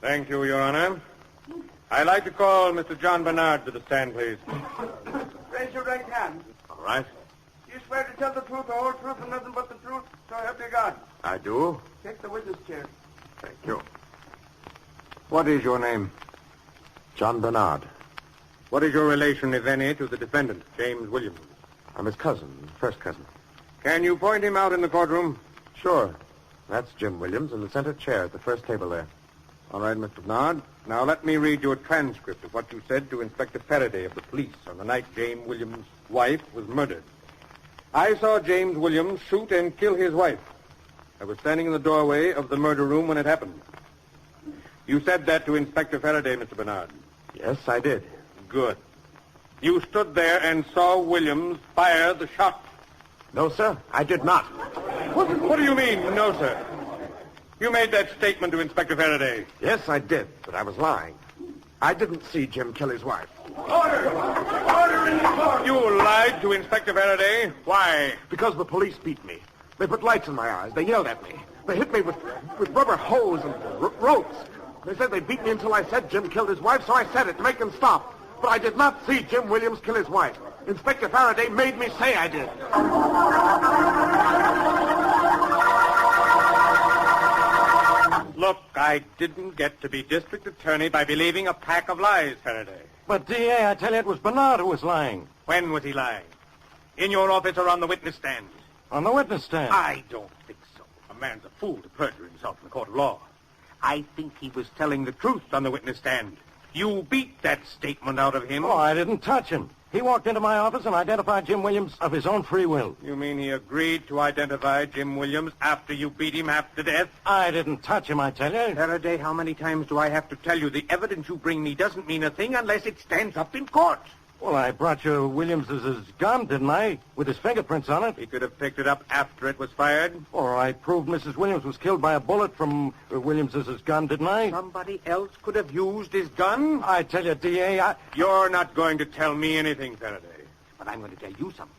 Thank you, Your Honor. I'd like to call Mr. John Bernard to the stand, please. Raise your right hand. All right. You swear to tell the truth, the whole truth, and nothing but the truth, so help you God. I do. Take the witness chair. Thank you. What is your name? John Bernard. What is your relation, if any, to the defendant, James Williams? I'm his cousin, first cousin. Can you point him out in the courtroom? Sure. That's Jim Williams in the center chair at the first table there. All right, Mr. Bernard. Now let me read you a transcript of what you said to Inspector Faraday of the police on the night James Williams' wife was murdered. I saw James Williams shoot and kill his wife. I was standing in the doorway of the murder room when it happened. You said that to Inspector Faraday, Mr. Bernard. Yes, I did. Good. You stood there and saw Williams fire the shot. No, sir, I did not. What do you mean, no, sir? You made that statement to Inspector Faraday. Yes, I did, but I was lying. I didn't see Jim kill his wife. Order! Order in the court! You lied to Inspector Faraday? Why? Because the police beat me. They put lights in my eyes. They yelled at me. They hit me with rubber hose and ropes. They said they beat me until I said Jim killed his wife, so I said it to make them stop. But I did not see Jim Williams kill his wife. Inspector Faraday made me say I did. Look, I didn't get to be district attorney by believing a pack of lies, Faraday. But, D.A., I tell you, it was Bernard who was lying. When was he lying? In your office or on the witness stand? On the witness stand. I don't think so. A man's a fool to perjure himself in the court of law. I think he was telling the truth on the witness stand. You beat that statement out of him. Oh, I didn't touch him. He walked into my office and identified Jim Williams of his own free will. You mean he agreed to identify Jim Williams after you beat him half to death? I didn't touch him, I tell you. Faraday, how many times do I have to tell you the evidence you bring me doesn't mean a thing unless it stands up in court? Well, I brought you Williams's gun, didn't I? With his fingerprints on it. He could have picked it up after it was fired. Or I proved Mrs. Williams was killed by a bullet from Williams's gun, didn't I? Somebody else could have used his gun? I tell you, D.A., You're not going to tell me anything, Faraday. But I'm going to tell you something.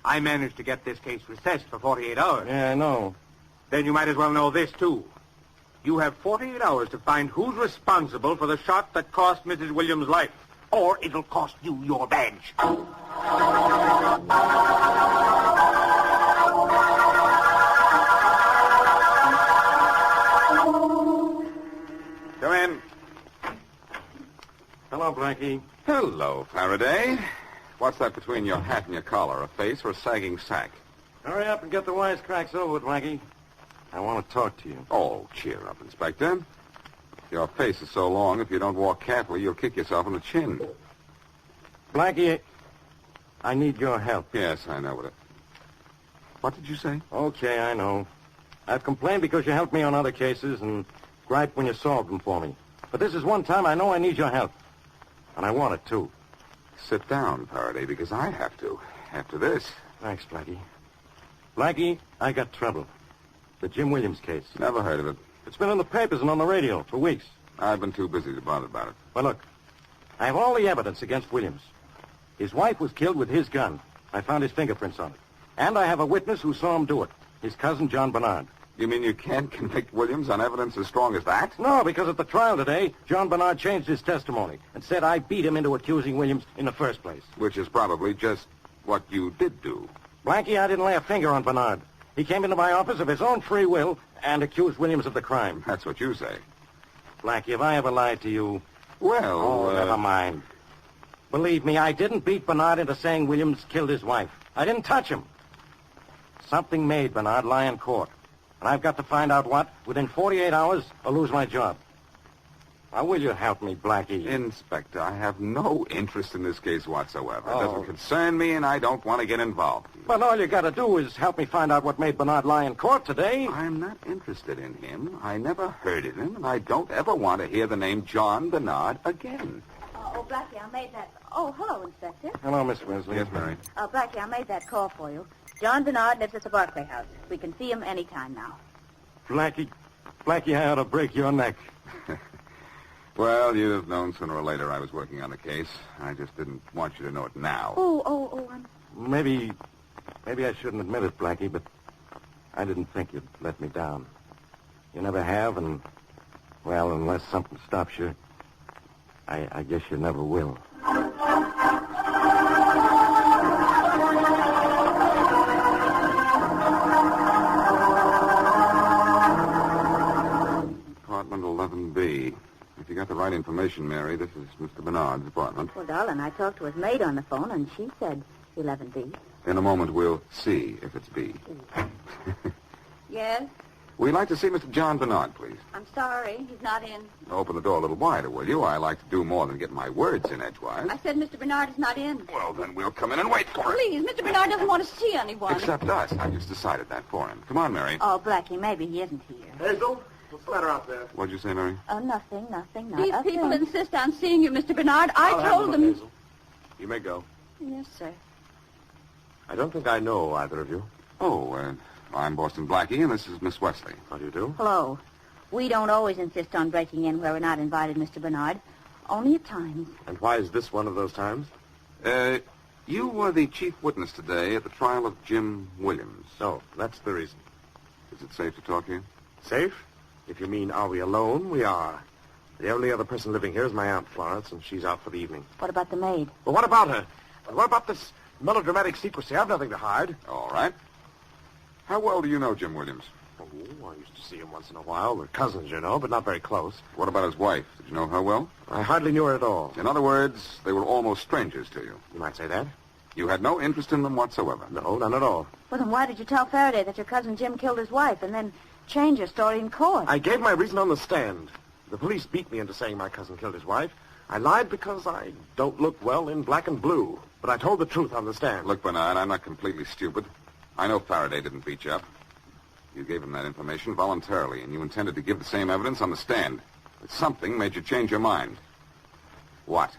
I managed to get this case recessed for 48 hours. Yeah, I know. Then you might as well know this, too. You have 48 hours to find who's responsible for the shot that cost Mrs. Williams' life. Or it'll cost you your badge. Come in. Hello, Blackie. Hello, Faraday. What's that between your hat and your collar? A face or a sagging sack? Hurry up and get the wisecracks over with, Blackie. I want to talk to you. Oh, cheer up, Inspector. Your face is so long, if you don't walk carefully, you'll kick yourself in the chin. Blackie, I need your help. Yes, I know it. What did you say? Okay, I know. I've complained because you helped me on other cases and griped when you solved them for me. But this is one time I know I need your help. And I want it, too. Sit down, Faraday, because I have to. After this. Thanks, Blackie. Blackie, I got trouble. The Jim Williams case. Never heard of it. It's been in the papers and on the radio for weeks. I've been too busy to bother about it. Well, look, I have all the evidence against Williams. His wife was killed with his gun. I found his fingerprints on it. And I have a witness who saw him do it. His cousin, John Bernard. You mean you can't convict Williams on evidence as strong as that? No, because at the trial today, John Bernard changed his testimony and said I beat him into accusing Williams in the first place. Which is probably just what you did do. Blackie, I didn't lay a finger on Bernard. He came into my office of his own free will and accused Williams of the crime. That's what you say. Blackie, have I ever lied to you? Well, never mind. Believe me, I didn't beat Bernard into saying Williams killed his wife. I didn't touch him. Something made Bernard lie in court. And I've got to find out what within 48 hours or lose my job. Now, will you help me, Blackie? Inspector, I have no interest in this case whatsoever. It Oh. doesn't concern me, and I don't want to get involved. But all you got to do is help me find out what made Bernard lie in court today. I'm not interested in him. I never heard of him, and I don't ever want to hear the name John Bernard again. Oh, Blackie, I made that... Oh, hello, Inspector. Hello, Miss Wesley. Yes, Mary. Blackie, I made that call for you. John Bernard lives at the Barkway House. We can see him any time now. Blackie, I ought to break your neck. Well, you'd have known sooner or later I was working on the case. I just didn't want you to know it now. I'm... Maybe I shouldn't admit it, Blackie, but I didn't think you'd let me down. You never have, and, well, unless something stops you, I guess you never will. Apartment 11B. If you got the right information, Mary, this is Mr. Bernard's apartment. Well, darling, I talked to his maid on the phone, and she said 11B. In a moment, we'll see if it's B. Yes? We'd like to see Mr. John Bernard, please. I'm sorry. He's not in. Open the door a little wider, will you? I like to do more than get my words in edgewise. I said Mr. Bernard is not in. Well, then we'll come in and wait for him. Please, Mr. Bernard doesn't want to see anyone. Except us. I just decided that for him. Come on, Mary. Oh, Blackie, maybe he isn't here. Hazel, what's the matter out there? What'd you say, Mary? Oh, nothing, not These a people thing. insist on seeing you, Mr. Bernard. I'll I have told a look, them... Hazel. You may go. Yes, sir. I don't think I know either of you. Oh, I'm Boston Blackie, and this is Miss Wesley. How do you do? Hello. We don't always insist on breaking in where we're not invited, Mr. Bernard. Only at times. And why is this one of those times? You were the chief witness today at the trial of Jim Williams. Oh, that's the reason. Is it safe to talk here? Safe? If you mean, are we alone? We are. The only other person living here is my Aunt Florence, and she's out for the evening. What about the maid? Well, what about her? And what about this melodramatic secrecy? I've nothing to hide. All right. How well do you know Jim Williams? Oh, I used to see him once in a while. We're cousins, you know, but not very close. What about his wife? Did you know her well? I hardly knew her at all. In other words, they were almost strangers to you. You might say that. You had no interest in them whatsoever. No, none at all. Well, then why did you tell Faraday that your cousin Jim killed his wife and then change your story in court? I gave my reason on the stand. The police beat me into saying my cousin killed his wife. I lied because I don't look well in black and blue. But I told the truth on the stand. Look, Bernard, I'm not completely stupid. I know Faraday didn't beat you up. You gave him that information voluntarily, and you intended to give the same evidence on the stand. But something made you change your mind. What?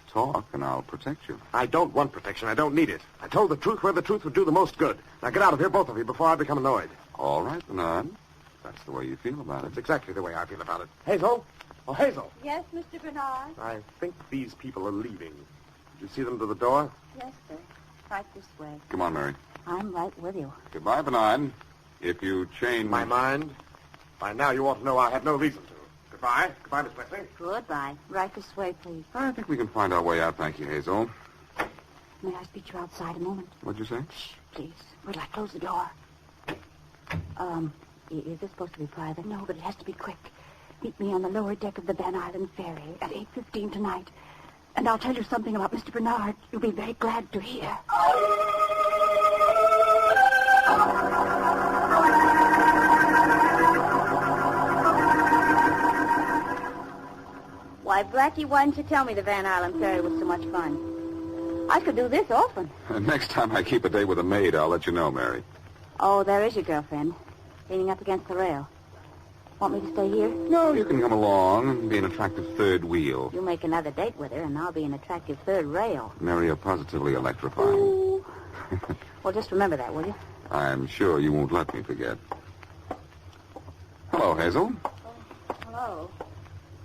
Talk, and I'll protect you. I don't want protection. I don't need it. I told the truth where the truth would do the most good. Now get out of here, both of you, before I become annoyed. All right, Bernard. That's the way you feel about it. That's exactly the way I feel about it. Hazel? Oh, Hazel. Yes, Mr. Bernard? I think these people are leaving. Did you see them to the door? Yes, sir. Right this way. Come on, Mary. I'm right with you. Goodbye, Bernard. If you change... My mind? By now you ought to know I have no reason to. Goodbye. Goodbye, Miss Wesley. Goodbye. Right this way, please. I think we can find our way out, thank you, Hazel. May I speak to you outside a moment? What'd you say? Shh, please. Wait till I close the door. Is this supposed to be private? No, but it has to be quick. Meet me on the lower deck of the Van Island ferry at 8:15 tonight. And I'll tell you something about Mr. Bernard you'll be very glad to hear. Why, Blackie, why didn't you tell me the Van Island ferry was so much fun? I could do this often. Next time I keep a day with a maid, I'll let you know, Mary. Oh, there is your girlfriend, leaning up against the rail. Want me to stay here? No, you can come along and be an attractive third wheel. You make another date with her, and I'll be an attractive third rail. Mary, you're positively electrifying. Ooh. Well, just remember that, will you? I'm sure you won't let me forget. Hello, Hazel. Hello.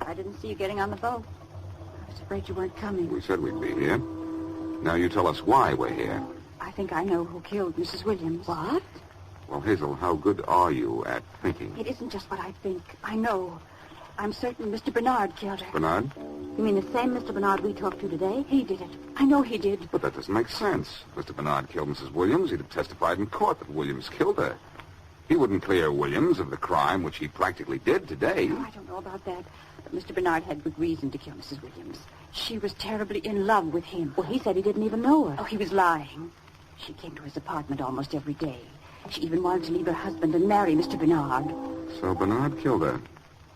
I didn't see you getting on the boat. I was afraid you weren't coming. We said we'd be here. Now you tell us why we're here. I think I know who killed Mrs. Williams. What? Well, Hazel, how good are you at thinking? It isn't just what I think. I know. I'm certain Mr. Bernard killed her. Bernard? You mean the same Mr. Bernard we talked to today? He did it. I know he did. But that doesn't make sense. If Mr. Bernard killed Mrs. Williams, he'd have testified in court that Williams killed her. He wouldn't clear Williams of the crime which he practically did today. Oh, I don't know about that. But Mr. Bernard had good reason to kill Mrs. Williams. She was terribly in love with him. Well, he said he didn't even know her. Oh, he was lying. She came to his apartment almost every day. She even wanted to leave her husband and marry Mr. Bernard. So Bernard killed her.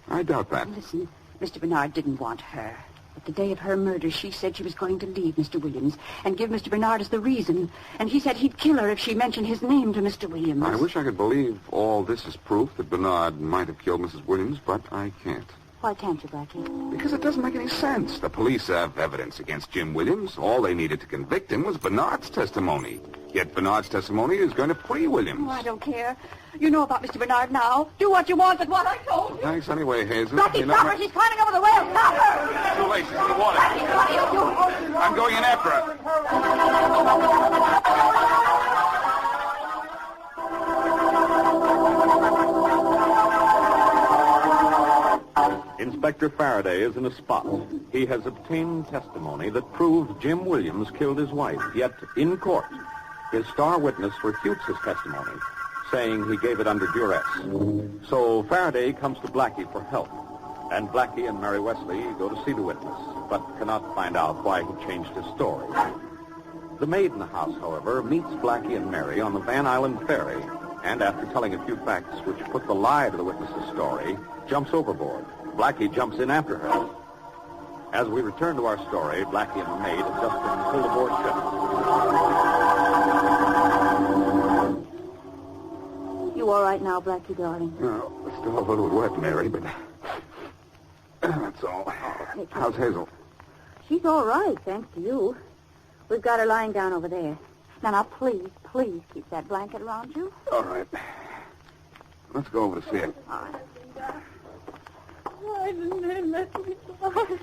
I doubt that. Listen, Mr. Bernard didn't want her. But the day of her murder, she said she was going to leave Mr. Williams and give Mr. Bernard as the reason. And he said he'd kill her if she mentioned his name to Mr. Williams. I wish I could believe all this is proof that Bernard might have killed Mrs. Williams, but I can't. Why can't you, Blackie? Because it doesn't make any sense. The police have evidence against Jim Williams. All they needed to convict him was Bernard's testimony. Yet Bernard's testimony is going to free Williams. Oh, I don't care. You know about Mr. Bernard now. Do what you want with what I told you. Thanks anyway, Hazel. Blackie, stop her. She's climbing over the rail. Stop her. Too late. She's in the water. Blackie, what are you doing? I'm going in after her. Inspector Faraday is in a spot. He has obtained testimony that proves Jim Williams killed his wife. Yet, in court, his star witness refutes his testimony, saying he gave it under duress. So Faraday comes to Blackie for help. And Blackie and Mary Wesley go to see the witness, but cannot find out why he changed his story. The maid in the house, however, meets Blackie and Mary on the Van Island ferry, and after telling a few facts which put the lie to the witness's story, jumps overboard. Blackie jumps in after her. As we return to our story, Blackie and the maid have just been pulled aboard ship. You all right now, Blackie, darling? No, still a little wet, Mary, but that's all. How's Hazel? She's all right, thanks to you. We've got her lying down over there. Now, please keep that blanket around you. All right. Let's go over to see it. All right. Why didn't they let me die?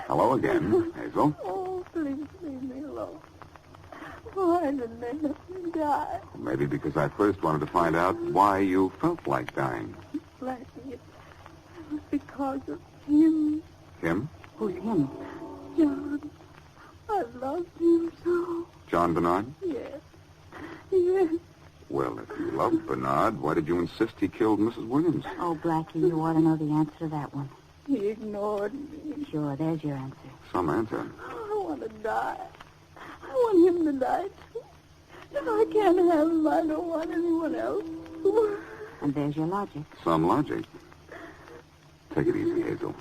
Hello again, Hazel. Oh, please leave me alone. Why didn't they let me die? Maybe because I first wanted to find out why you felt like dying. Blackie, it was because of him. Him? Who's him? John. I loved him so. John Bernard? Yes. Yes. Well, if you loved Bernard, why did you insist he killed Mrs. Williams? Oh, Blackie, you ought to know the answer to that one. He ignored me. Sure, there's your answer. Some answer. I want to die. I want him to die, too. If I can't have him, I don't want anyone else. And there's your logic. Some logic. Take it easy, Hazel.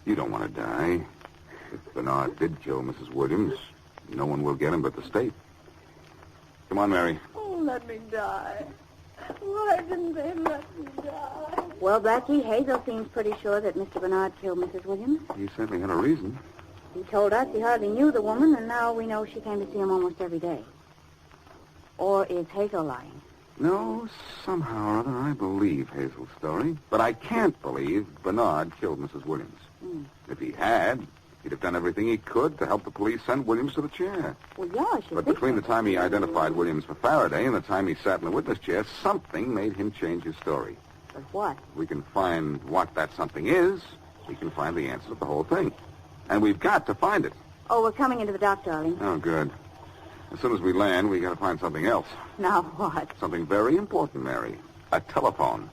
You don't want to die. If Bernard did kill Mrs. Williams, no one will get him but the state. Come on, Mary. Oh, let me die. Why didn't they let me die? Well, Blackie, Hazel seems pretty sure that Mr. Bernard killed Mrs. Williams. He certainly had a reason. He told us he hardly knew the woman, and now we know she came to see him almost every day. Or is Hazel lying? No, somehow or other I believe Hazel's story. But I can't believe Bernard killed Mrs. Williams. If he had, he'd have done everything he could to help the police send Williams to the chair. Well, yeah, I should But think between so. the time he identified Williams for Faraday and the time he sat in the witness chair, something made him change his story. But what? We can find what that something is. We can find the answer to the whole thing. And we've got to find it. Oh, we're coming into the dock, darling. Oh, good. As soon as we land, we got to find something else. Now what? Something very important, Mary. A telephone.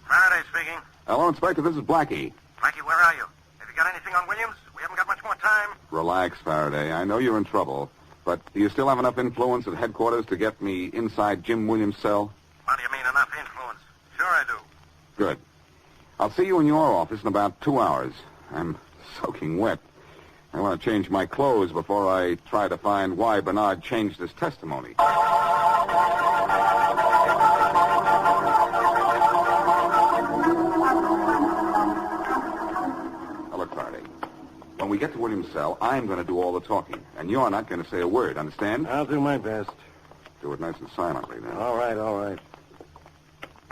Faraday speaking. Hello, Inspector. This is Blackie. Blackie, where are you? Have you got anything on Williams? We haven't got much more time. Relax, Faraday. I know you're in trouble. But do you still have enough influence at headquarters to get me inside Jim Williams' cell? What do you mean, enough influence? Sure I do. Good. I'll see you in your office in about 2 hours. I'm soaking wet. I want to change my clothes before I try to find why Bernard changed his testimony. Now, look, Faraday. When we get to Williams' cell, I'm going to do all the talking. And you're not going to say a word, understand? I'll do my best. Do it nice and silently, now. All right.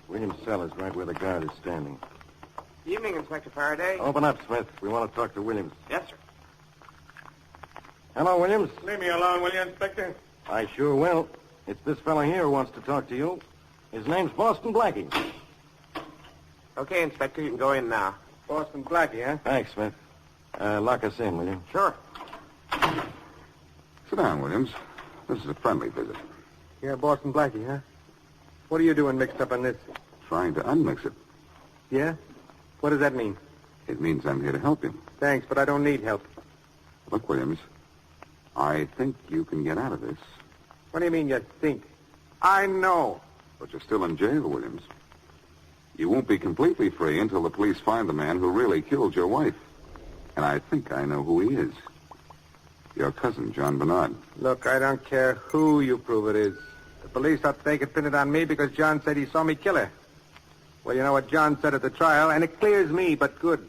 Williams' cell is right where the guard is standing. Evening, Inspector Faraday. Open up, Smith. We want to talk to Williams. Yes, sir. Hello, Williams. Leave me alone, will you, Inspector? I sure will. It's this fellow here who wants to talk to you. His name's Boston Blackie. Okay, Inspector, you can go in now. Boston Blackie, huh? Thanks, Smith. Lock us in, will you? Sure. Sit down, Williams. This is a friendly visit. You're Boston Blackie, huh? What are you doing mixed up in this? Trying to unmix it. Yeah? What does that mean? It means I'm here to help you. Thanks, but I don't need help. Look, Williams, I think you can get out of this. What do you mean you think? I know. But you're still in jail, Williams. You won't be completely free until the police find the man who really killed your wife. And I think I know who he is. Your cousin, John Bernard. Look, I don't care who you prove it is. The police thought they could pin it on me because John said he saw me kill her. Well, you know what John said at the trial, and it clears me, but good.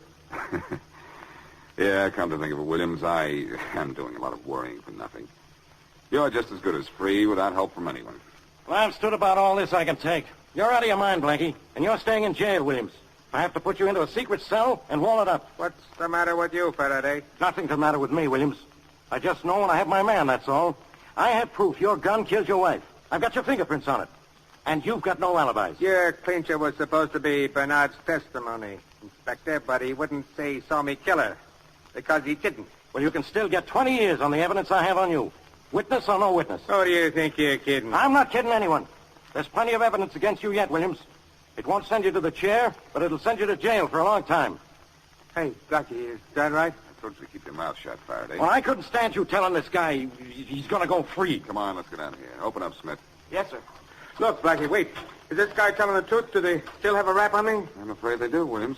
Yeah, come to think of it, Williams, I am doing a lot of worrying for nothing. You're just as good as free without help from anyone. Well, I've stood about all this I can take. You're out of your mind, Blackie, and you're staying in jail, Williams. I have to put you into a secret cell and wall it up. What's the matter with you, Faraday? Nothing's the matter with me, Williams. I just know when I have my man, that's all. I have proof your gun killed your wife. I've got your fingerprints on it. And you've got no alibis. Your clincher was supposed to be Bernard's testimony, Inspector, but he wouldn't say he saw me kill her because he didn't. Well, you can still get 20 years on the evidence I have on you. Witness or no witness. Oh, do you think you're kidding? I'm not kidding anyone. There's plenty of evidence against you yet, Williams. It won't send you to the chair, but it'll send you to jail for a long time. Hey, Blackie, is that right? I told you to keep your mouth shut, Faraday. Well, I couldn't stand you telling this guy he's going to go free. Come on, let's get out of here. Open up, Smith. Yes, sir. Look, Blackie, wait. Is this guy telling the truth? Do they still have a rap on me? I'm afraid they do, Williams.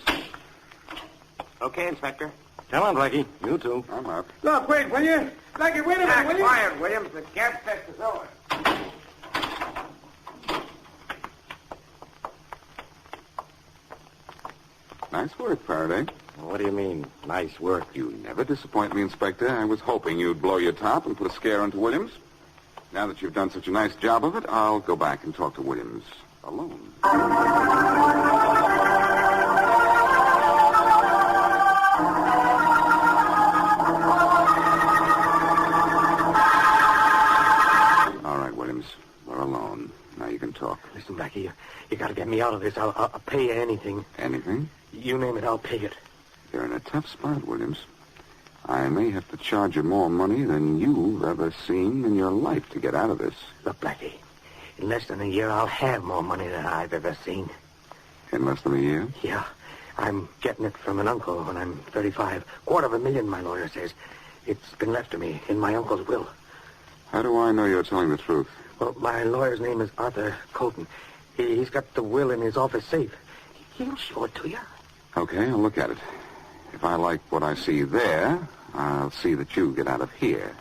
Okay, Inspector. Come on, Blackie. You too. I'm out. Look, wait, will you? Blackie, wait a minute, will you? Quiet, Williams. The gas test is over. Nice work, Faraday. What do you mean, nice work? You never disappoint me, Inspector. I was hoping you'd blow your top and put a scare into Williams. Now that you've done such a nice job of it, I'll go back and talk to Williams alone. All right, Williams. We're alone. Now you can talk. Listen, Blackie, you got to get me out of this. I'll pay you anything. Anything? You name it, I'll pay it. You're in a tough spot, Williams. I may have to charge you more money than you've ever seen in your life to get out of this. Look, Blackie, in less than a year, I'll have more money than I've ever seen. In less than a year? Yeah, I'm getting it from an uncle when I'm 35. $250,000, my lawyer says. It's been left to me in my uncle's will. How do I know you're telling the truth? Well, my lawyer's name is Arthur Colton. He's got the will in his office safe. He'll show it to you. Okay, I'll look at it. If I like what I see there, I'll see that you get out of here.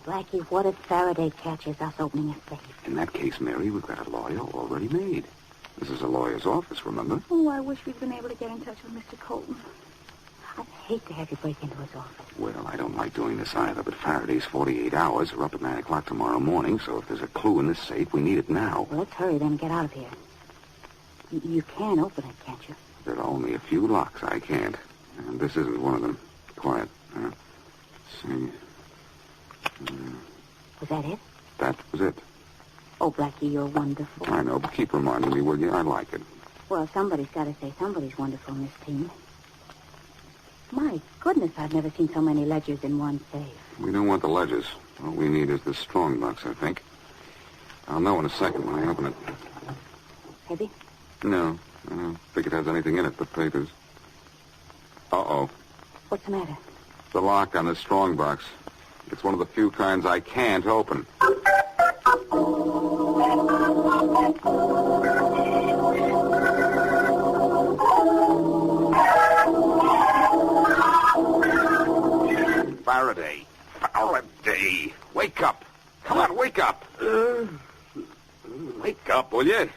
Blackie, what if Faraday catches us opening a safe? In that case, Mary, we've got a lawyer already made. This is a lawyer's office, remember? Oh, I wish we'd been able to get in touch with Mr. Colton. I'd hate to have you break into his office. Well, I don't like doing this either, but Faraday's 48 hours are up at 9 o'clock tomorrow morning, so if there's a clue in this safe, we need it now. Well, let's hurry then and get out of here. You can open it, can't you? There are only a few locks I can't, and this isn't one of them. Quiet. Let's see. Was that it? That was it. Oh, Blackie, you're wonderful. I know, but keep reminding me, will you? I like it. Well, somebody's got to say somebody's wonderful in this team. My goodness, I've never seen so many ledgers in one safe. We don't want the ledgers. All we need is the strong box, I think. I'll know in a second when I open it. Heavy? No, I don't think it has anything in it but papers. Uh-oh. What's the matter? The lock on this strong box. It's one of the few kinds I can't open. Faraday. Faraday. Wake up. Come on, wake up. Wake up, will you?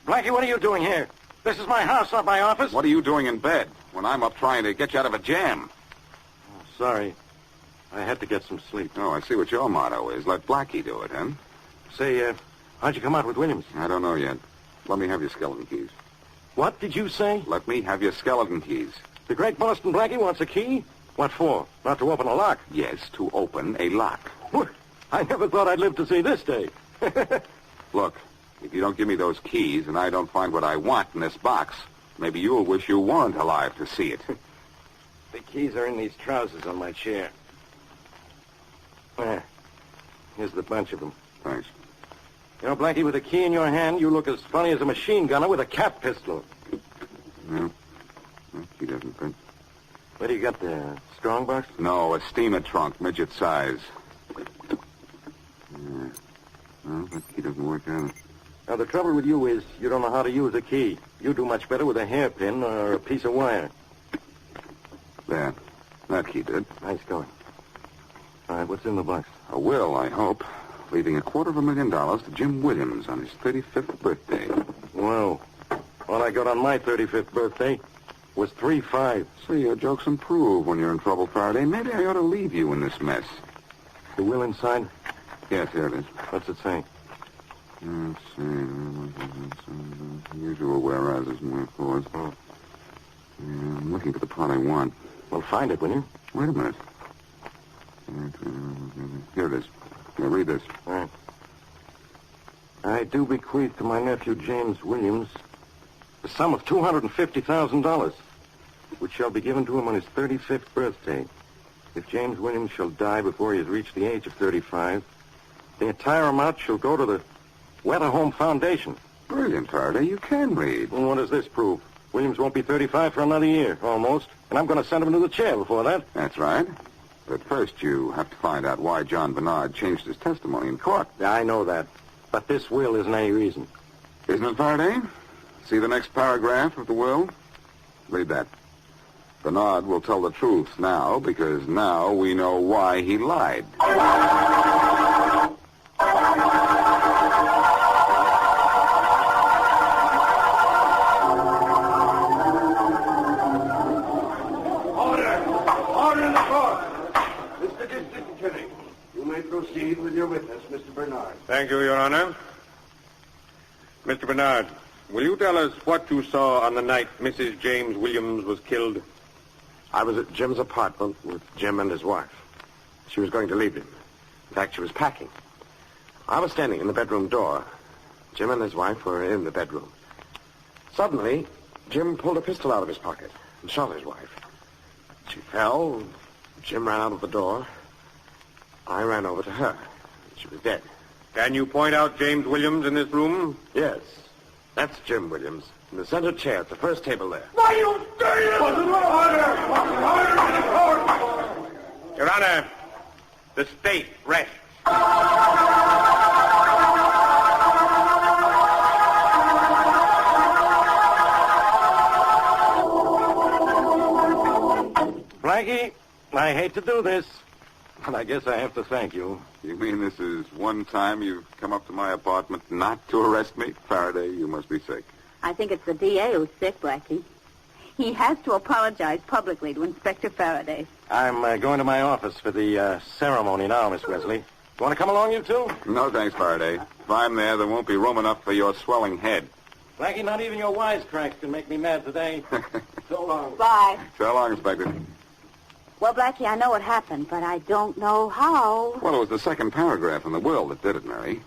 Blackie, what are you doing here? This is my house, not my office. What are you doing in bed when I'm up trying to get you out of a jam? Oh, sorry. I had to get some sleep. Oh, I see what your motto is. Let Blackie do it, huh? Say, how'd you come out with Williams? I don't know yet. Let me have your skeleton keys. What did you say? Let me have your skeleton keys. The great Boston Blackie wants a key? What for? Not to open a lock? Yes, to open a lock. I never thought I'd live to see this day. Look, if you don't give me those keys and I don't find what I want in this box, maybe you'll wish you weren't alive to see it. The keys are in these trousers on my chair. There. Here's the bunch of them. Thanks. You know, Blackie, with a key in your hand, you look as funny as a machine gunner with a cap pistol. Yeah. He doesn't fit. What do you got there? Strongbox? No, a steamer trunk, midget size. Yeah. Well, that key doesn't work either. Now, the trouble with you is you don't know how to use a key. You do much better with a hairpin or a piece of wire. There. That key did. Nice going. All right, what's in the box? A will, I hope, leaving $250,000 to Jim Williams on his 35th birthday. Well, all I got on my 35th birthday was 3-5. So your jokes improve when you're in trouble, Faraday. Maybe I ought to leave you in this mess. The will inside? Yes, here it is. What's it say? Let's see. Usual whereases and wherefores. Oh. Yeah, I'm looking for the part I want. Well, find it, will you? Wait a minute. Here it is. Now, read this. All right. I do bequeath to my nephew, James Williams, the sum of $250,000, which shall be given to him on his 35th birthday. If James Williams shall die before he has reached the age of 35, the entire amount shall go to the Weather Home Foundation. Brilliant, Faraday. You can read. Well, what does this prove? Williams won't be 35 for another year, almost, and I'm going to send him to the chair before that. That's right. But first, you have to find out why John Bernard changed his testimony in court. I know that, but this will isn't any reason. Isn't it, Faraday? See the next paragraph of the will? Read that. Bernard will tell the truth now, because now we know why he lied. Proceed with your witness, Mr. Bernard. Thank you, Your Honor. Mr. Bernard, will you tell us what you saw on the night Mrs. James Williams was killed? I was at Jim's apartment with Jim and his wife. She was going to leave him. In fact, she was packing. I was standing in the bedroom door. Jim and his wife were in the bedroom. Suddenly, Jim pulled a pistol out of his pocket and shot his wife. She fell. Jim ran out of the door. I ran over to her. She was dead. Can you point out James Williams in this room? Yes. That's Jim Williams. In the center chair at the first table there. Why, you dirty little order! Your Honor, the state rests. Blackie, I hate to do this, but I guess I have to thank you. You mean this is one time you've come up to my apartment not to arrest me? Faraday, you must be sick. I think it's the DA who's sick, Blackie. He has to apologize publicly to Inspector Faraday. I'm going to my office for the ceremony now, Miss Wesley. You want to come along, you two? No, thanks, Faraday. If I'm there won't be room enough for your swelling head. Blackie, not even your wisecracks can make me mad today. So long. Bye. So long, Inspector. Well, Blackie, I know what happened, but I don't know how. Well, it was the second paragraph in the will that did it, Mary.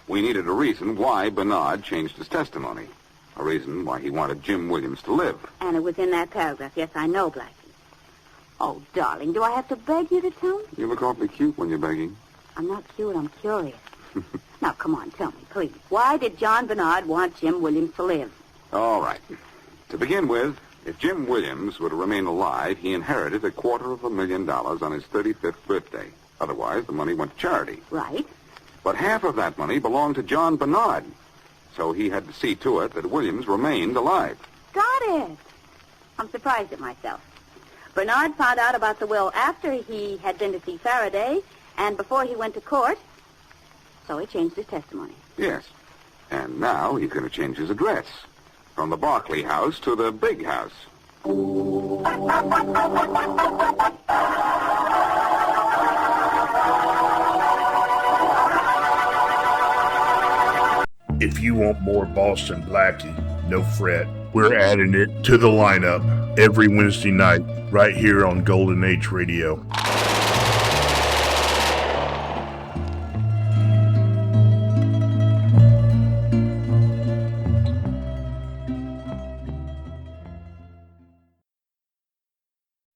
We needed a reason why Bernard changed his testimony. A reason why he wanted Jim Williams to live. And it was in that paragraph. Yes, I know, Blackie. Oh, darling, do I have to beg you to tell me? You look awfully cute when you're begging. I'm not cute, I'm curious. Now, come on, tell me, please. Why did John Bernard want Jim Williams to live? All right. To begin with, if Jim Williams were to remain alive, he inherited $250,000 on his 35th birthday. Otherwise, the money went to charity. Right. But half of that money belonged to John Bernard. So he had to see to it that Williams remained alive. Got it. I'm surprised at myself. Bernard found out about the will after he had been to see Faraday and before he went to court. So he changed his testimony. Yes. And now he's going to change his address. From the Barkway House to the big house. If you want more Boston Blackie, no fret. We're adding it to the lineup every Wednesday night right here on Golden Age Radio.